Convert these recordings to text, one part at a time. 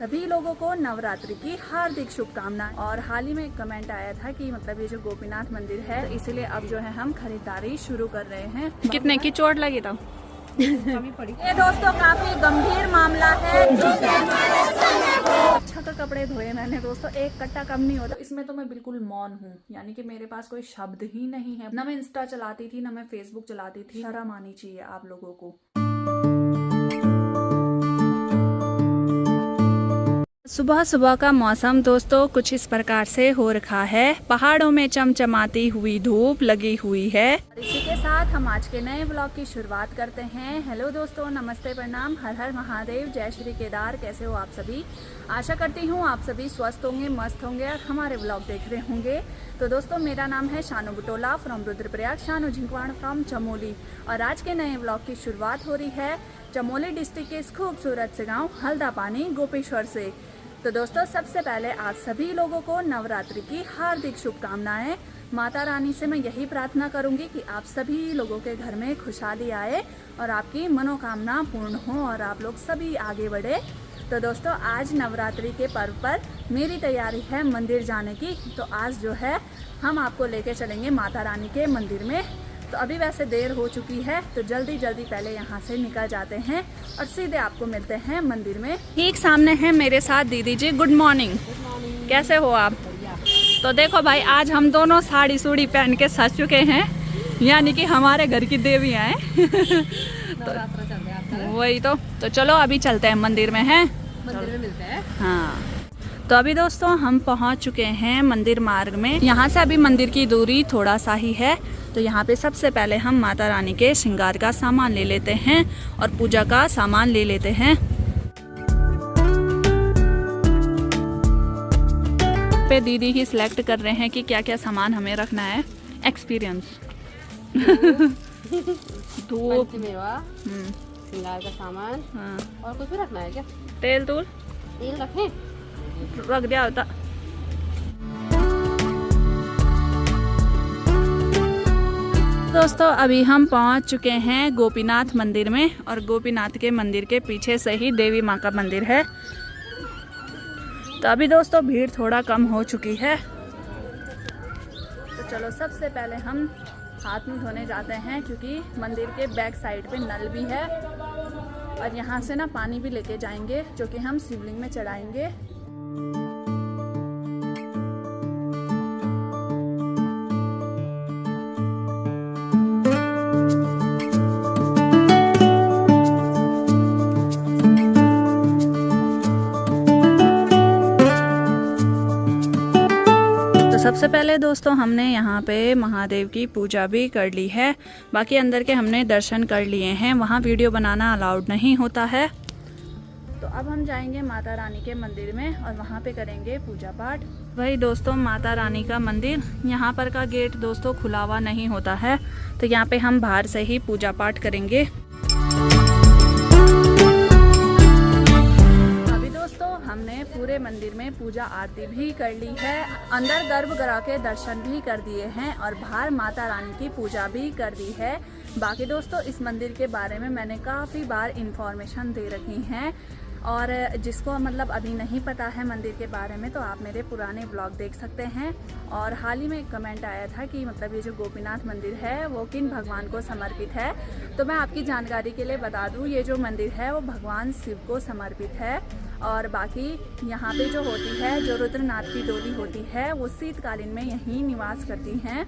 सभी लोगों को नवरात्रि की हार्दिक शुभकामनाएं। और हाल ही में कमेंट आया था कि मतलब ये जो गोपीनाथ मंदिर है, इसीलिए अब जो है हम खरीदारी शुरू कर रहे हैं। कितने की चोट लगी था? कमी पड़ी। ये दोस्तों काफी गंभीर मामला है। अच्छा का कपड़े धोए मैंने दोस्तों, एक कट्टा कम नहीं होता। इसमें तो मैं बिल्कुल मौन हूँ, यानी कि मेरे पास कोई शब्द ही नहीं है। ना मैं इंस्टा चलाती थी, ना मैं फेसबुक चलाती थी। शर्म आनी चाहिए आप लोगों को। सुबह सुबह का मौसम दोस्तों कुछ इस प्रकार से हो रखा है। पहाड़ों में चमचमाती हुई धूप लगी हुई है। इसी के साथ हम आज के नए ब्लॉग की शुरुआत करते हैं। हेलो दोस्तों, नमस्ते, प्रणाम, हर हर महादेव, जय श्री केदार। कैसे हो आप सभी? आशा करती हूँ आप सभी स्वस्थ होंगे, मस्त होंगे और हमारे ब्लॉग देख रहे होंगे। तो दोस्तों मेरा नाम है शानू बुटोला फ्रॉम रुद्रप्रयाग, शानू झिंकवाड़ फ्रॉम चमोली। और आज के नए ब्लॉग की शुरुआत हो रही है चमोली डिस्ट्रिक्ट के इस खूबसूरत से गाँव हल्दापानी गोपेश्वर से। तो दोस्तों सबसे पहले आप सभी लोगों को नवरात्रि की हार्दिक शुभकामनाएं। माता रानी से मैं यही प्रार्थना करूंगी कि आप सभी लोगों के घर में खुशहाली आए और आपकी मनोकामना पूर्ण हो और आप लोग सभी आगे बढ़े। तो दोस्तों आज नवरात्रि के पर्व पर मेरी तैयारी है मंदिर जाने की। तो आज जो है हम आपको लेके चलेंगे माता रानी के मंदिर में। तो अभी वैसे देर हो चुकी है, तो जल्दी जल्दी पहले यहाँ से निकल जाते हैं और सीधे आपको मिलते हैं मंदिर में। ठीक सामने है मेरे साथ दीदी जी। Good morning. कैसे हो आप? तो देखो भाई, आज हम दोनों साड़ी सूड़ी पहन के सज चुके हैं, यानी कि हमारे घर की देवियाँ हैं। तो वही तो चलो अभी चलते हैं मंदिर में। हैं मंदिर में मिलते हैं। हाँ, तो अभी दोस्तों हम पहुंच चुके हैं मंदिर मार्ग में। यहाँ से अभी मंदिर की दूरी थोड़ा सा ही है। तो यहाँ पे सबसे पहले हम माता रानी के श्रृंगार का सामान ले लेते हैं और पूजा का सामान ले लेते हैं। पे दीदी ही सिलेक्ट कर रहे हैं कि क्या क्या सामान हमें रखना है। एक्सपीरियंस धूप, श्रृंगार का सामान। हाँ। और कुछ भी रखना है क्या? तेल रखें? रख दिया होता। दोस्तों अभी हम पहुंच चुके हैं गोपीनाथ मंदिर में और गोपीनाथ के मंदिर के पीछे से ही देवी माँ का मंदिर है। तो अभी दोस्तों भीड़ थोड़ा कम हो चुकी है। तो चलो सबसे पहले हम हाथ मुंह धोने जाते हैं, क्योंकि मंदिर के बैक साइड पे नल भी है और यहाँ से ना पानी भी लेके जाएंगे जो कि हम शिवलिंग में चढ़ाएंगे। सबसे पहले दोस्तों हमने यहाँ पे महादेव की पूजा भी कर ली है। बाकी अंदर के हमने दर्शन कर लिए हैं, वहाँ वीडियो बनाना अलाउड नहीं होता है। तो अब हम जाएंगे माता रानी के मंदिर में और वहाँ पे करेंगे पूजा पाठ। वही दोस्तों माता रानी का मंदिर, यहाँ पर का गेट दोस्तों खुला हुआ नहीं होता है, तो यहाँ पे हम बाहर से ही पूजा पाठ करेंगे। हमने पूरे मंदिर में पूजा आरती भी कर ली है, अंदर गर्भगृह के दर्शन भी कर दिए हैं और बाहर माता रानी की पूजा भी कर दी है। बाकी दोस्तों इस मंदिर के बारे में मैंने काफ़ी बार इंफॉर्मेशन दे रखी हैं, और जिसको मतलब अभी नहीं पता है मंदिर के बारे में तो आप मेरे पुराने ब्लॉग देख सकते हैं। और हाल ही में कमेंट आया था कि मतलब ये जो गोपीनाथ मंदिर है वो किन भगवान को समर्पित है। तो मैं आपकी जानकारी के लिए बता दूं, ये जो मंदिर है वो भगवान शिव को समर्पित है। और बाकी यहाँ पे जो होती है, जो रुद्रनाथ की डोली होती है, वो शीतकालीन में यहीं निवास करती हैं।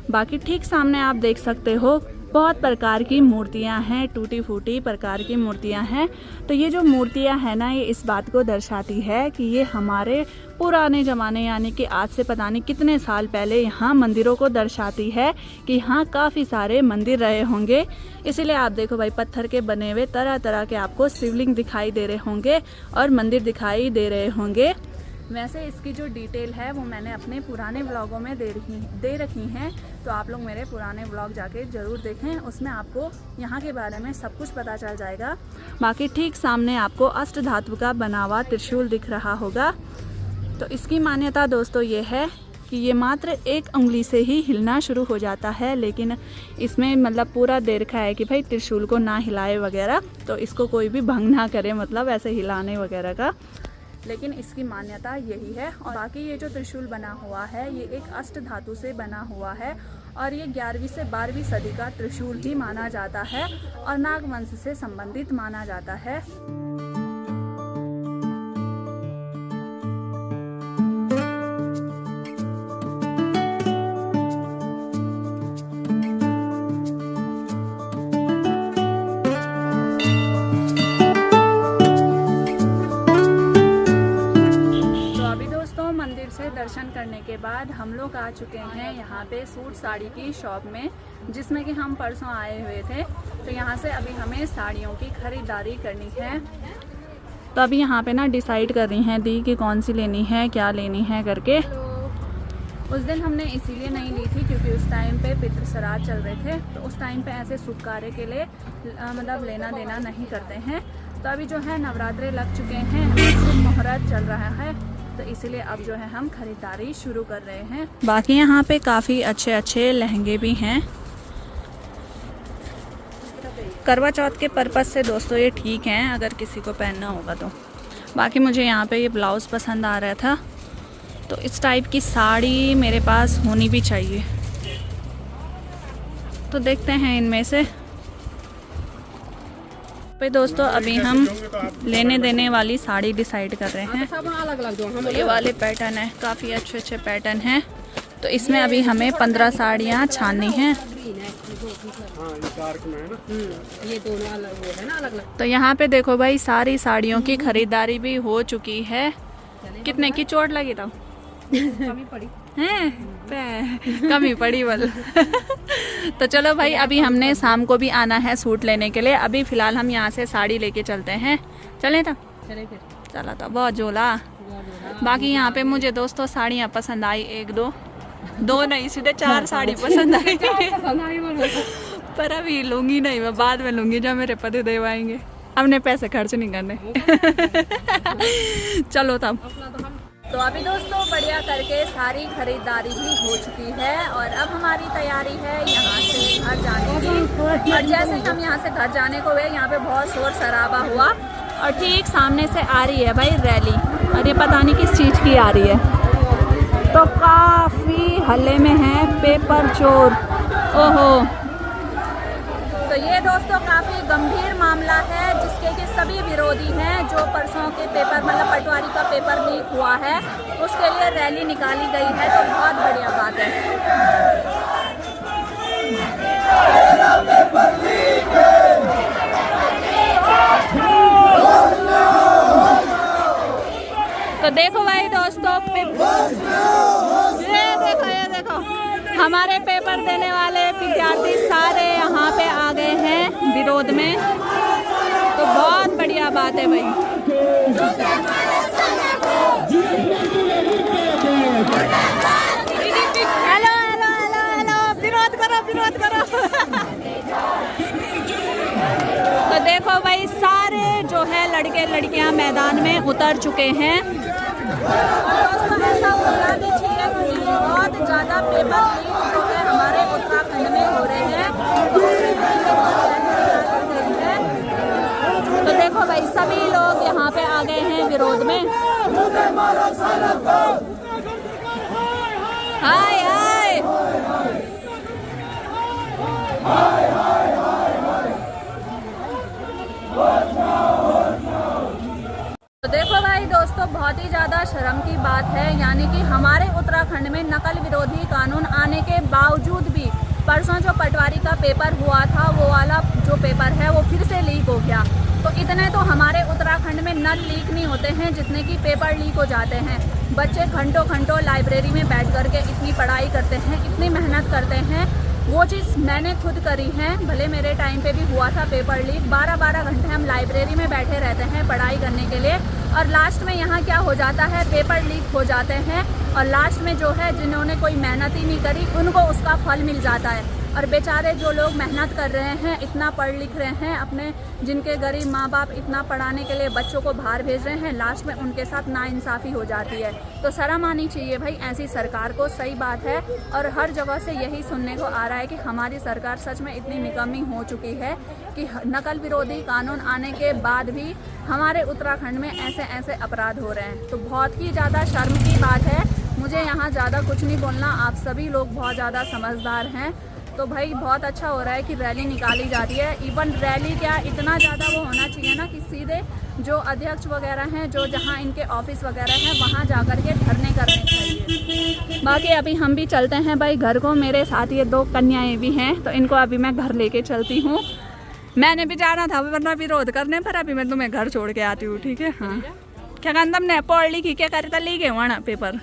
बाकी ठीक सामने आप देख सकते हो बहुत प्रकार की मूर्तियां हैं, टूटी फूटी प्रकार की मूर्तियां हैं। तो ये जो मूर्तियां हैं ना, ये इस बात को दर्शाती है कि ये हमारे पुराने ज़माने, यानी कि आज से पता नहीं कितने साल पहले यहाँ मंदिरों को दर्शाती है कि यहाँ काफ़ी सारे मंदिर रहे होंगे। इसीलिए आप देखो भाई, पत्थर के बने हुए तरह तरह के आपको शिवलिंग दिखाई दे रहे होंगे और मंदिर दिखाई दे रहे होंगे। वैसे इसकी जो डिटेल है वो मैंने अपने पुराने व्लॉगों में दे रखी हैं, तो आप लोग मेरे पुराने व्लॉग जाके ज़रूर देखें, उसमें आपको यहाँ के बारे में सब कुछ पता चल जाएगा। बाकी ठीक सामने आपको अष्ट धातु का बना हुआ त्रिशूल दिख रहा होगा। तो इसकी मान्यता दोस्तों ये है कि ये मात्र एक उंगली से ही हिलना शुरू हो जाता है, लेकिन इसमें मतलब पूरा दे रखा है कि भाई त्रिशूल को ना हिलाए वगैरह, तो इसको कोई भी भंग ना करे, मतलब ऐसे हिलाने वगैरह का। लेकिन इसकी मान्यता यही है। और बाकी ये जो त्रिशूल बना हुआ है ये एक अष्ट धातु से बना हुआ है और ये 11वीं से 12वीं सदी का त्रिशूल ही माना जाता है और नागवंश से संबंधित माना जाता है। मंदिर से दर्शन करने के बाद हम लोग आ चुके हैं यहाँ पे सूट साड़ी की शॉप में, जिसमें कि हम परसों आए हुए थे। तो यहाँ से अभी हमें साड़ियों की खरीदारी करनी है। तो अभी यहाँ पे ना डिसाइड कर रही हैं दी कि कौन सी लेनी है, क्या लेनी है करके। उस दिन हमने इसीलिए नहीं ली थी क्योंकि उस टाइम पे पितृ श्राद्ध चल रहे थे, तो उस टाइम पे ऐसे शुभ कार्य के लिए मतलब लेना देना नहीं करते हैं। तो अभी जो है नवरात्रे लग चुके हैं, शुभ मुहूर्त चल रहा है, तो इसीलिए अब जो है हम खरीदारी शुरू कर रहे हैं। बाकी यहाँ पे काफ़ी अच्छे अच्छे लहंगे भी हैं। करवा चौथ के पर्पज़ से दोस्तों ये ठीक हैं अगर किसी को पहनना होगा तो। बाकी मुझे यहाँ पे ये ब्लाउज़ पसंद आ रहा था, तो इस टाइप की साड़ी मेरे पास होनी भी चाहिए। तो देखते हैं इनमें से। पे दोस्तों अभी हम लेने देने वाली साड़ी डिसाइड कर रहे हैं। तो ये वाले पैटर्न है, काफ़ी अच्छे अच्छे पैटर्न हैं। तो इसमें अभी हमें 15 साड़ियाँ छाननी हैं। ये दोनों अलग है ना, अलग अलग। तो यहाँ पे देखो भाई सारी साड़ियों की खरीदारी भी हो चुकी है। कितने की चोट लगी था? कमी पड़ी हैं कमी पड़ी बोल। तो चलो भाई अभी हमने शाम को भी आना है सूट लेने के लिए। अभी फिलहाल हम यहाँ से साड़ी लेके चलते हैं। चले तो चले फिर। चला तो बहुत जोला। बाकी यहाँ पे मुझे दोस्तों साड़ियाँ पसंद आई, 1-2 नहीं सीधे 4 साड़ी पसंद आई। पर अभी लूंगी नहीं, मैं बाद में लूंगी जब मेरे पति देव आएंगे। हमने पैसे खर्च नहीं करने। चलो तब। तो अभी दोस्तों बढ़िया करके सारी खरीदारी भी हो चुकी है और अब हमारी तैयारी है यहाँ से घर जाने की। और जैसे ही हम यहाँ से घर जाने को हुए, यहाँ पे बहुत शोर शराबा हुआ और ठीक सामने से आ रही है भाई रैली, और ये पता नहीं किस चीज़ की आ रही है। तो काफ़ी हल्ले में है पेपर चोर। ओहो, तो ये दोस्तों काफ़ी गंभीर मामला है जिसके कि सभी विरोधी हैं। जो परसों के पेपर मतलब पटवारी का पेपर लीक हुआ है उसके लिए रैली निकाली गई है, तो बहुत बढ़िया बात है। तो देखो भाई दोस्तों, ये देखो हमारे पेपर देने वाले विद्यार्थी सारे यहाँ पे आ गए हैं विरोध में। तो बहुत बढ़िया बात है भाई। हेलो हेलो हेलो हेलो, विरोध करो विरोध करो। तो देखो भाई सारे जो है लड़के लड़कियां मैदान में उतर चुके हैं। ऐसा होना नहीं चाहिए क्योंकि बहुत ज़्यादा पेपर लीक जो है हमारे उत्तराखंड में हो रहे हैं। तो देखो भाई सभी लोग यहाँ पे आ गए हैं विरोध में। हाय हाय, तो देखो भाई दोस्तों बहुत ही ज़्यादा शर्म की बात है, यानी कि हमारे उत्तराखंड में नकल विरोधी कानून आने के बावजूद भी परसों जो पटवारी का पेपर हुआ था वो वाला जो पेपर है वो फिर से लीक हो गया। तो इतने तो हमारे उत्तराखंड में नल लीक नहीं होते हैं जितने कि पेपर लीक हो जाते हैं। बच्चे घंटों घंटों लाइब्रेरी में बैठ करके इतनी पढ़ाई करते हैं, इतनी मेहनत करते हैं। वो चीज़ मैंने खुद करी है, भले मेरे टाइम पे भी हुआ था पेपर लीक। 12-12 घंटे हम लाइब्रेरी में बैठे रहते हैं पढ़ाई करने के लिए, और लास्ट में यहाँ क्या हो जाता है, पेपर लीक हो जाते हैं और लास्ट में जो है जिन्होंने कोई मेहनत ही नहीं करी उनको उसका फल मिल जाता है। और बेचारे जो लोग मेहनत कर रहे हैं, इतना पढ़ लिख रहे हैं, अपने जिनके गरीब माँ बाप इतना पढ़ाने के लिए बच्चों को बाहर भेज रहे हैं, लास्ट में उनके साथ नाइंसाफ़ी हो जाती है। तो शर्म आनी चाहिए भाई ऐसी सरकार को। सही बात है, और हर जगह से यही सुनने को आ रहा है कि हमारी सरकार सच में इतनी निकम्मी हो चुकी है कि नकल विरोधी कानून आने के बाद भी हमारे उत्तराखंड में ऐसे ऐसे अपराध हो रहे हैं। तो बहुत ही ज़्यादा शर्म की बात है। मुझे यहाँ ज़्यादा कुछ नहीं बोलना, आप सभी लोग बहुत ज़्यादा समझदार हैं। तो भाई बहुत अच्छा हो रहा है कि रैली निकाली जा रही है। इवन रैली क्या, इतना ज़्यादा वो होना चाहिए ना कि सीधे जो अध्यक्ष वगैरह हैं, जो जहाँ इनके ऑफिस वगैरह हैं, वहाँ जाकर के धरने करने चाहिए। बाकी अभी हम भी चलते हैं भाई घर को। मेरे साथ ये 2 कन्याएं भी हैं, तो इनको अभी मैं घर लेके चलती हूँ। मैंने भी जाना था वरना विरोध करने, पर अभी मैं तुम्हें घर छोड़ के आती हूँ, ठीक है। हाँ, क्या कहना तुमने पढ़ लिखी क्या करे, ली गए वहाँ पेपर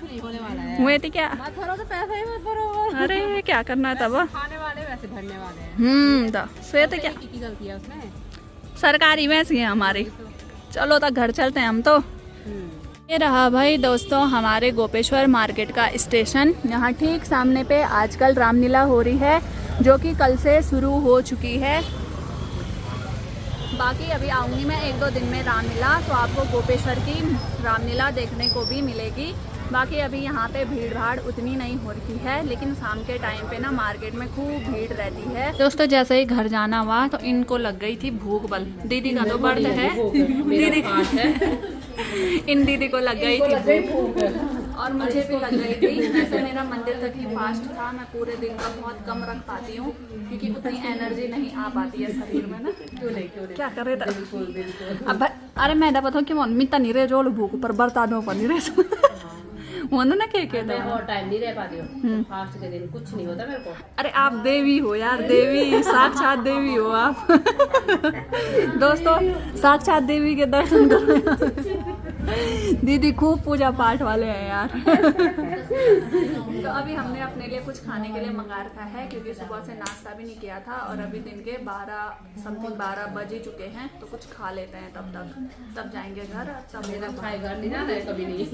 हुए थे क्या? तो पैसा ही मत भरो। अरे क्या करना था वो, खाने वाले वैसे भरने वाले हैं। तो श्वेत क्या की गलती है उसमें, सरकारी वैसी है हमारी। चलो तो घर चलते हैं हम तो। ये रहा भाई दोस्तों हमारे गोपेश्वर मार्केट का स्टेशन। यहाँ ठीक सामने पे आजकल रामलीला हो रही है, जो कि कल से शुरू हो चुकी है। बाकी अभी आऊँगी मैं 1-2 दिन में रामलीला, तो आपको गोपेश्वर की रामलीला देखने को भी मिलेगी। बाकी अभी यहाँ पे भीड़ भाड़ उतनी नहीं हो रही है, लेकिन शाम के टाइम पे ना मार्केट में खूब भीड़ रहती है। दोस्तों जैसे ही घर जाना हुआ तो इनको लग गई थी भूख बल। दीदी का तो बर्थ है, दीदी इन दीदी को लग गई थी भूख, और मुझे भी लग गई थी। वैसे मेरा मंदिर तक ही फास्ट था, मैं पूरे दिन का बहुत कम रख पाती हूँ क्योंकि उतनी एनर्जी नहीं आ पाती है शरीर में ना। क्या करे अब अरे मैं बताऊँ कि मिता नहीं रहे जो भूख पर बर्ता दो पर नहीं रहे वो ना क्या मैं और टाइम नहीं रह पाती हूँ। फास्ट के दिन कुछ नहीं होता मेरे को। अरे आप देवी हो यार, देवी साक्षात देवी हो आप दोस्तों साक्षात देवी के दर्शन करो दीदी खूब पूजा पाठ वाले हैं यार तो अभी हमने अपने लिए कुछ खाने के लिए मंगा रखा है क्योंकि सुबह से नाश्ता भी नहीं किया था और अभी दिन के 12 बज ही चुके हैं, तो कुछ खा लेते हैं तब जाएंगे घर। तब मेरा भाई घर नहीं जाना है कभी नहीं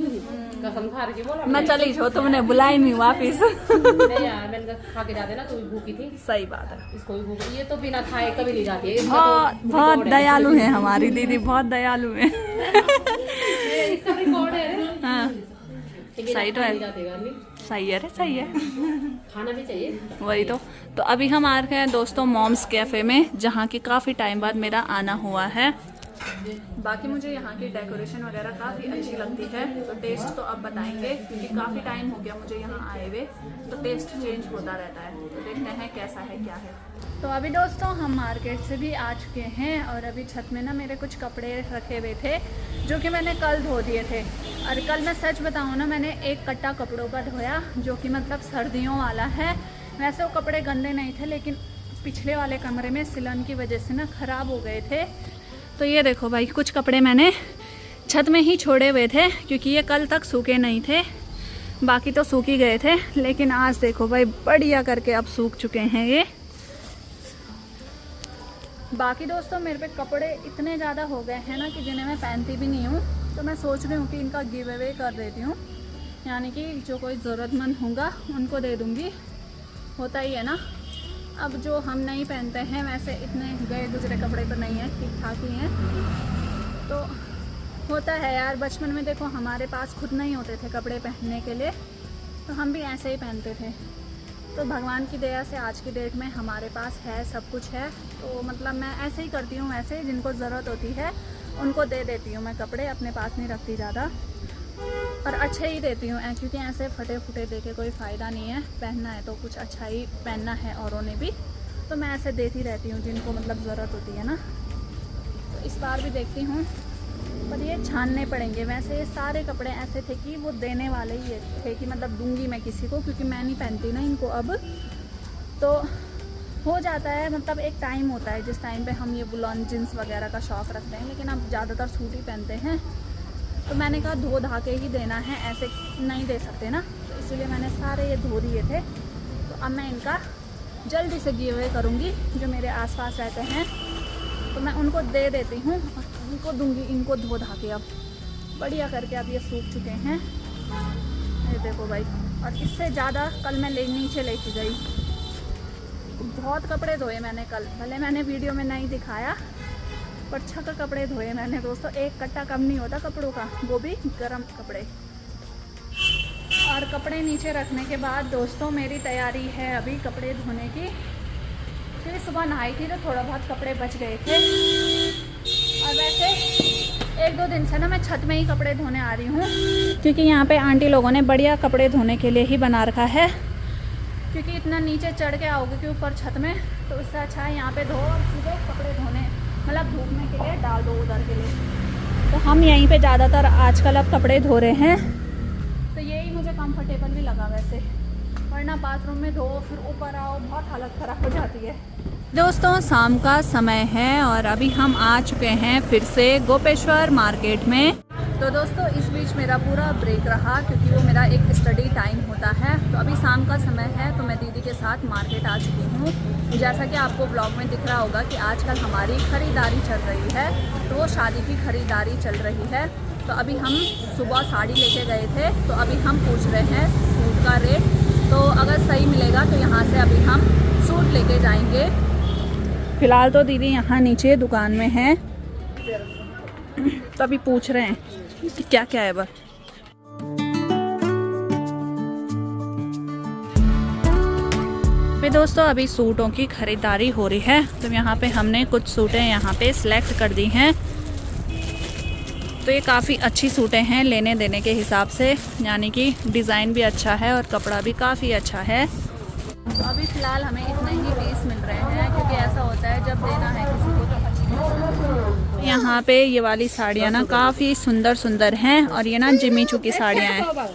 कसम खा रही बोला मैं चली छो, तुमने बुलाई नहीं वापिस नहीं यार मैंने खा के जाते ना, तू भी भूखी थी। सही बात है, इसको भी भूख, ये तो बिना खाए कभी नहीं जाती है। बहुत दयालु है हमारी दीदी, बहुत दयालु है इसका रिकॉर्ड है। हाँ सही तो है, सही है, सही है, खाना भी चाहिए वही तो अभी हम आ रहे हैं दोस्तों मॉम्स कैफे में, जहाँ की काफ़ी टाइम बाद मेरा आना हुआ है। बाकी मुझे यहाँ की डेकोरेशन वगैरह काफ़ी अच्छी लगती है, तो टेस्ट तो अब बताएंगे क्योंकि काफ़ी टाइम हो गया मुझे यहाँ आए हुए, तो टेस्ट चेंज होता रहता है, तो देखते हैं कैसा है क्या है। तो अभी दोस्तों हम मार्केट से भी आ चुके हैं और अभी छत में ना मेरे कुछ कपड़े रखे हुए थे जो कि मैंने कल धो दिए थे। और कल मैं सच बताऊँ ना, मैंने एक कट्टा कपड़ों का धोया जो कि मतलब सर्दियों वाला है। वैसे वो कपड़े गंदे नहीं थे, लेकिन पिछले वाले कमरे में सिलन की वजह से ना ख़राब हो गए थे। तो ये देखो भाई, कुछ कपड़े मैंने छत में ही छोड़े हुए थे क्योंकि ये कल तक सूखे नहीं थे, बाकी तो सूख ही गए थे, लेकिन आज देखो भाई बढ़िया करके अब सूख चुके हैं ये। बाकी दोस्तों मेरे पे कपड़े इतने ज़्यादा हो गए हैं ना कि जिन्हें मैं पहनती भी नहीं हूँ, तो मैं सोच रही हूँ कि इनका गिव अवे कर देती हूँ, यानी कि जो कोई ज़रूरतमंद होगा उनको दे दूँगी। होता ही है ना, अब जो हम नहीं पहनते हैं, वैसे इतने गए गुजरे कपड़े तो नहीं हैं, ठीक ठाक ही हैं। तो होता है यार, बचपन में देखो हमारे पास खुद नहीं होते थे कपड़े पहनने के लिए, तो हम भी ऐसे ही पहनते थे। तो भगवान की दया से आज की डेट में हमारे पास है, सब कुछ है, तो मतलब मैं ऐसे ही करती हूँ। वैसे जिनको ज़रूरत होती है उनको दे देती हूँ मैं कपड़े, अपने पास नहीं रखती ज़्यादा, और अच्छे ही देती हूँ क्योंकि ऐसे फटे फुटे दे के कोई फ़ायदा नहीं है। पहनना है तो कुछ अच्छा ही पहनना है औरों ने भी, तो मैं ऐसे देती रहती हूँ जिनको मतलब ज़रूरत होती है ना। तो इस बार भी देखती हूँ, पर ये छानने पड़ेंगे। वैसे ये सारे कपड़े ऐसे थे कि वो देने वाले ही थे कि मतलब दूंगी मैं किसी को, क्योंकि मैं नहीं पहनती ना इनको अब। तो हो जाता है, मतलब एक टाइम होता है जिस टाइम पे हम ये वुलन जींस वगैरह का शौक़ रखते हैं, लेकिन अब ज़्यादातर सूट ही पहनते हैं। तो मैंने कहा धो धा के ही देना है, ऐसे नहीं दे सकते ना, तो इसलिए मैंने सारे ये धो दिए थे। तो अब मैं इनका जल्दी से गिव अवे करूँगी, जो मेरे आसपास रहते हैं तो मैं उनको दे देती हूँ, उनको दूंगी इनको धो धा के। अब बढ़िया करके अब ये सूख चुके हैं, ये देखो भाई। और इससे ज़्यादा कल मैं नीचे लेके गई, बहुत कपड़े धोए मैंने कल, भले मैंने वीडियो में नहीं दिखाया, पर छक कपड़े धोए मैंने दोस्तों। एक कट्टा कम नहीं होता कपड़ों का, वो भी गर्म कपड़े। और कपड़े नीचे रखने के बाद दोस्तों मेरी तैयारी है अभी कपड़े धोने की, क्योंकि सुबह नहाई थी तो थोड़ा बहुत कपड़े बच गए थे। और वैसे 1-2 दिन से ना मैं छत में ही कपड़े धोने आ रही हूँ, क्योंकि यहाँ पे आंटी लोगों ने बढ़िया कपड़े धोने के लिए ही बना रखा है, क्योंकि इतना नीचे चढ़ के आओगे कि ऊपर छत में, तो उससे अच्छा है यहाँ पे धो और सीधे कपड़े धोने, मतलब धूपने के लिए डाल दो उधर के लिए। तो हम यहीं पे ज़्यादातर आजकल अब कपड़े धो रहे हैं, तो यही मुझे कंफर्टेबल भी लगा वैसे, वरना बाथरूम में धो फिर ऊपर आओ बहुत हालत ख़राब हो जाती है। दोस्तों शाम का समय है और अभी हम आ चुके हैं फिर से गोपेश्वर मार्केट में। तो दोस्तों इस बीच मेरा पूरा ब्रेक रहा, क्योंकि वो मेरा एक स्टडी टाइम होता है। तो अभी शाम का समय है, तो मैं दीदी के साथ मार्केट आ चुकी हूँ। जैसा कि आपको ब्लॉग में दिख रहा होगा कि आजकल हमारी ख़रीदारी चल रही है, तो वो शादी की ख़रीदारी चल रही है। तो अभी हम सुबह साड़ी लेके गए थे, तो अभी हम पूछ रहे हैं सूट का रेट। तो अगर सही मिलेगा तो यहाँ से अभी हम सूट लेके जाएंगे। फ़िलहाल तो दीदी यहाँ नीचे दुकान में है, तो अभी पूछ रहे हैं कि क्या क्या है बस। दोस्तों अभी सूटों की खरीदारी हो रही है, तो यहाँ पे हमने कुछ सूटें यहाँ पे सिलेक्ट कर दी हैं। तो ये काफ़ी अच्छी सूटें हैं लेने देने के हिसाब से, यानी कि डिज़ाइन भी अच्छा है और कपड़ा भी काफ़ी अच्छा है। तो अभी फ़िलहाल हमें इतने ही पीस मिल रहे हैं, क्योंकि ऐसा होता है जब देना है किसी को तो। यहाँ पे ये वाली साड़ियाँ ना काफ़ी सुंदर सुंदर हैं, और ये ना जिमी चू की साड़ियाँ हैं,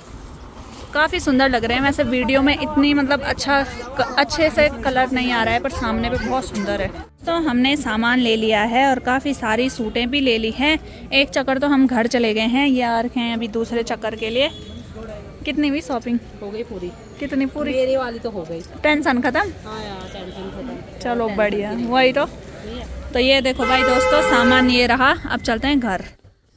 काफ़ी सुंदर लग रहे हैं। वैसे वीडियो में इतनी मतलब अच्छे से कलर नहीं आ रहा है, पर सामने पे बहुत सुंदर है। तो हमने सामान ले लिया है और काफ़ी सारी सूटें भी ले ली हैं। एक चक्कर तो हम घर चले गए हैं, ये आ रखे हैं अभी दूसरे चक्कर के लिए। कितनी भी शॉपिंग हो गई पूरी? कितनी पूरी? मेरी वाली तो हो गई। टेंशन खत्म? हाँ यार टेंशन खत्म। चलो बढ़िया, वही तो ये देखो भाई दोस्तों सामान ये रहा, अब चलते हैं घर।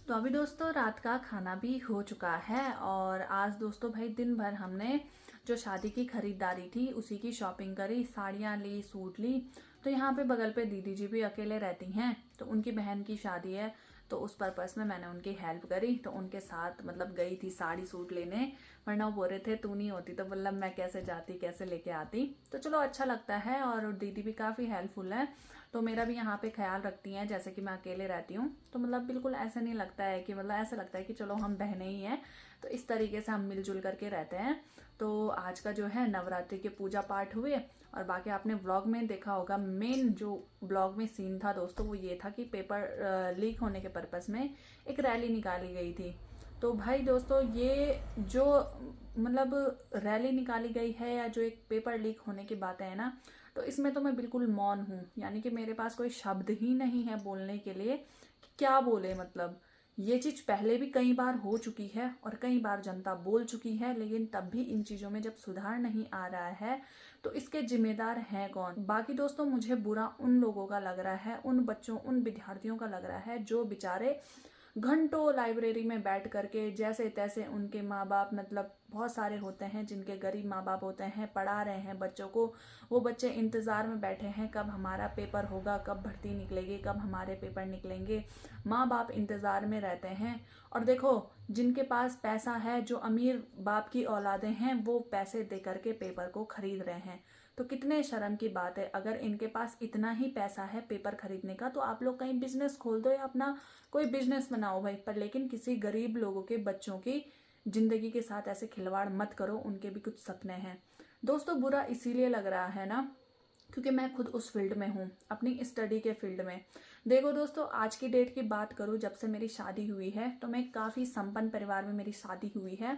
तो अभी दोस्तों रात का खाना भी हो चुका है, और आज दोस्तों भाई दिन भर हमने जो शादी की खरीदारी थी उसी की शॉपिंग करी, साड़ियाँ ली, सूट ली। तो यहाँ पे बगल पे दीदी जी भी अकेले रहती हैं, तो उनकी बहन की शादी है, तो उस पर्पस में मैंने उनकी हेल्प करी। तो उनके साथ मतलब गई थी साड़ी सूट लेने, वरना वो बोल रहे थे तू नहीं होती तो मतलब मैं कैसे जाती, कैसे लेके आती। तो चलो अच्छा लगता है, और दीदी भी काफ़ी हेल्पफुल है, तो मेरा भी यहाँ पे ख्याल रखती हैं। जैसे कि मैं अकेले रहती हूँ, तो मतलब बिल्कुल ऐसा नहीं लगता है कि मतलब ऐसा लगता है कि चलो हम बहनें ही हैं, तो इस तरीके से हम मिलजुल करके रहते हैं। तो आज का जो है नवरात्रि के पूजा पाठ हुए, और बाकी आपने व्लॉग में देखा होगा मेन जो व्लॉग में सीन था दोस्तों वो ये था कि पेपर लीक होने के पर्पस में एक रैली निकाली गई थी। तो भाई दोस्तों ये जो मतलब रैली निकाली गई है या जो एक पेपर लीक होने की बातें हैं ना, तो इसमें तो मैं बिल्कुल मौन हूँ, यानी कि मेरे पास कोई शब्द ही नहीं है बोलने के लिए कि क्या बोले। मतलब ये चीज़ पहले भी कई बार हो चुकी है और कई बार जनता बोल चुकी है, लेकिन तब भी इन चीज़ों में जब सुधार नहीं आ रहा है तो इसके जिम्मेदार हैं कौन। बाकी दोस्तों मुझे बुरा उन लोगों का लग रहा है, उन बच्चों, उन विद्यार्थियों का लग रहा है जो बेचारे घंटों लाइब्रेरी में बैठ करके जैसे तैसे, उनके माँ बाप मतलब बहुत सारे होते हैं जिनके गरीब माँ बाप होते हैं, पढ़ा रहे हैं बच्चों को, वो बच्चे इंतज़ार में बैठे हैं कब हमारा पेपर होगा, कब भर्ती निकलेगी, कब हमारे पेपर निकलेंगे। माँ बाप इंतज़ार में रहते हैं। और देखो जिनके पास पैसा है, जो अमीर बाप की औलादें हैं, वो पैसे दे करके पेपर को खरीद रहे हैं। तो कितने शर्म की बात है, अगर इनके पास इतना ही पैसा है पेपर खरीदने का तो आप लोग कहीं बिजनेस खोल दो या अपना कोई बिजनेस बनाओ भाई, पर लेकिन किसी गरीब लोगों के बच्चों की जिंदगी के साथ ऐसे खिलवाड़ मत करो, उनके भी कुछ सपने हैं। दोस्तों बुरा इसीलिए लग रहा है ना क्योंकि मैं खुद उस फील्ड में हूँ, अपनी स्टडी के फील्ड में। देखो दोस्तों आज की डेट की बात करूँ, जब से मेरी शादी हुई है तो मैं काफ़ी संपन्न परिवार में मेरी शादी हुई है।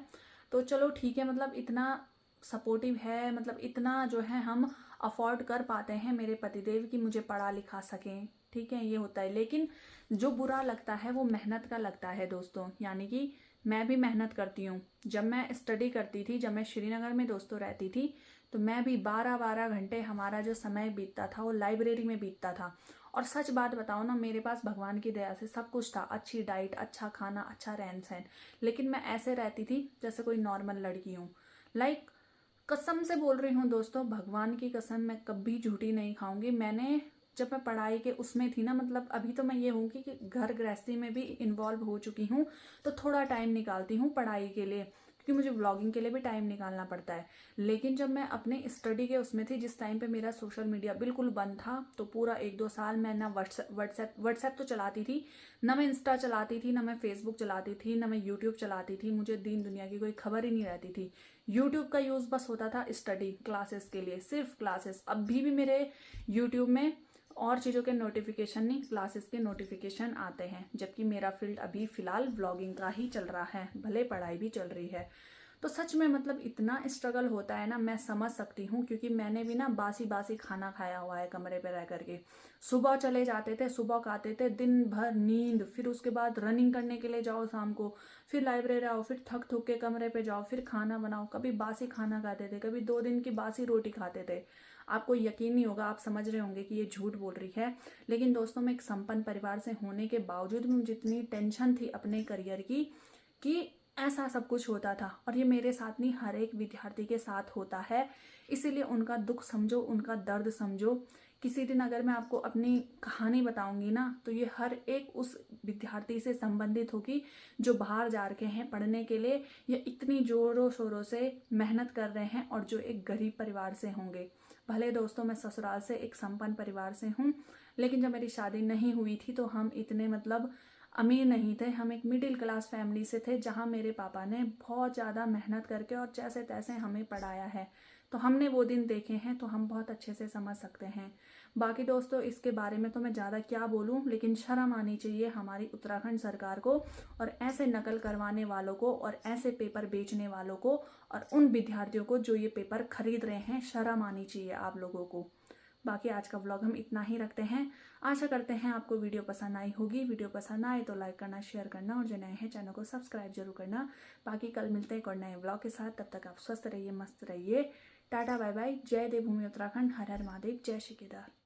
तो चलो ठीक है, मतलब इतना सपोर्टिव है, मतलब इतना जो है हम अफोर्ड कर पाते हैं मेरे पतिदेव की मुझे पढ़ा लिखा सकें, ठीक है ये होता है। लेकिन जो बुरा लगता है वो मेहनत का लगता है दोस्तों, यानी कि मैं भी मेहनत करती हूँ। जब मैं स्टडी करती थी, जब मैं श्रीनगर में दोस्तों रहती थी, तो मैं भी 12-12 घंटे हमारा जो समय बीतता था वो लाइब्रेरी में बीतता था। और सच बात बताओ ना, मेरे पास भगवान की दया से सब कुछ था, अच्छी डाइट, अच्छा खाना, अच्छा रहन सहन, लेकिन मैं ऐसे रहती थी जैसे कोई नॉर्मल लड़की हूँ। लाइक कसम से बोल रही हूँ दोस्तों, भगवान की कसम, मैं कभी झूठी नहीं खाऊंगी। मैंने जब मैं पढ़ाई के उसमें थी ना, मतलब अभी तो मैं ये हूँ कि घर गृहस्थी में भी इन्वॉल्व हो चुकी हूँ, तो थोड़ा टाइम निकालती हूँ पढ़ाई के लिए, क्योंकि मुझे व्लॉगिंग के लिए भी टाइम निकालना पड़ता है। लेकिन जब मैं अपने स्टडी के उसमें थी, जिस टाइम पे मेरा सोशल मीडिया बिल्कुल बंद था, तो पूरा 1-2 साल मैं ना व्हाट्सएप तो चलाती थी, ना मैं इंस्टा चलाती थी, ना मैं फेसबुक चलाती थी, ना मैं यूट्यूब चलाती थी। मुझे दीन दुनिया की कोई खबर ही नहीं रहती थी। यूट्यूब का यूज़ बस होता था स्टडी क्लासेस के लिए, सिर्फ क्लासेस। अभी भी मेरे यूट्यूब में और चीज़ों के नोटिफिकेशन नहीं, क्लासेस के नोटिफिकेशन आते हैं, जबकि मेरा फील्ड अभी फ़िलहाल व्लॉगिंग का ही चल रहा है, भले पढ़ाई भी चल रही है। तो सच में मतलब इतना स्ट्रगल होता है ना, मैं समझ सकती हूँ, क्योंकि मैंने भी ना बासी बासी खाना खाया हुआ है कमरे पे रह करके। सुबह चले जाते थे, सुबह खाते थे, दिन भर नींद, फिर उसके बाद रनिंग करने के लिए जाओ शाम को, फिर लाइब्रेरी आओ, फिर थक थक के कमरे पे जाओ, फिर खाना बनाओ। कभी बासी खाना खाते थे, कभी 2 दिन की बासी रोटी खाते थे। आपको यकीन नहीं होगा, आप समझ रहे होंगे कि ये झूठ बोल रही है, लेकिन दोस्तों मैं एक संपन्न परिवार से होने के बावजूद मुझे इतनी टेंशन थी अपने करियर की कि ऐसा सब कुछ होता था। और ये मेरे साथ नहीं, हर एक विद्यार्थी के साथ होता है। इसीलिए उनका दुख समझो, उनका दर्द समझो। किसी दिन अगर मैं आपको अपनी कहानी बताऊंगी ना, तो ये हर एक उस विद्यार्थी से संबंधित होगी जो बाहर जा रहे हैं पढ़ने के लिए, या इतनी जोरों शोरों से मेहनत कर रहे हैं, और जो एक गरीब परिवार से होंगे। भले दोस्तों मैं ससुराल से एक संपन्न परिवार से हूँ, लेकिन जब मेरी शादी नहीं हुई थी तो हम इतने मतलब अमीर नहीं थे। हम एक मिडिल क्लास फैमिली से थे, जहाँ मेरे पापा ने बहुत ज़्यादा मेहनत करके और जैसे तैसे हमें पढ़ाया है। तो हमने वो दिन देखे हैं, तो हम बहुत अच्छे से समझ सकते हैं। बाकी दोस्तों इसके बारे में तो मैं ज़्यादा क्या बोलूँ, लेकिन शर्म आनी चाहिए हमारी उत्तराखंड सरकार को, और ऐसे नकल करवाने वालों को, और ऐसे पेपर बेचने वालों को, और उन विद्यार्थियों को जो ये पेपर खरीद रहे हैं। शर्म आनी चाहिए आप लोगों को। बाकी आज का व्लॉग हम इतना ही रखते हैं। आशा करते हैं आपको वीडियो पसंद आई होगी। वीडियो पसंद आए तो लाइक करना, शेयर करना, और जो नए हैं चैनल को सब्सक्राइब जरूर करना। बाकी कल मिलते हैं एक और नए व्लॉग के साथ। तब तक आप स्वस्थ रहिए, मस्त रहिए। Tata bye bye. जय देवभूमि उत्तराखंड। हर हर महादेव। जय श्री केदार।